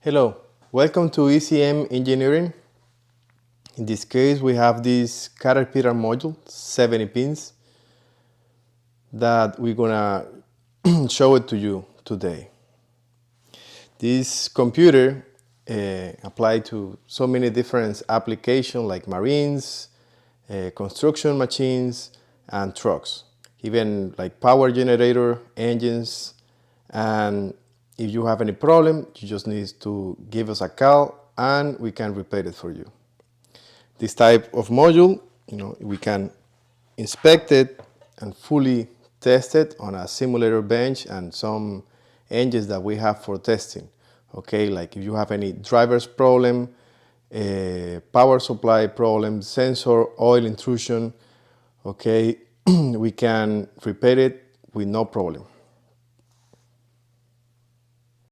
Hello, welcome to ECM Engineering. In this case, we have this Caterpillar module, 70 pins, that we're gonna show it to you today. This computer applied to so many different applications like marines, construction machines, and trucks, even like power generator, engines, and if you have any problem, you just need to give us a call and we can repair it for you. This type of module, we can inspect it and fully test it on a simulator bench and some engines that we have for testing. Okay, like if you have any driver's problem, power supply problem, sensor, oil intrusion, okay, we can repair it with no problem.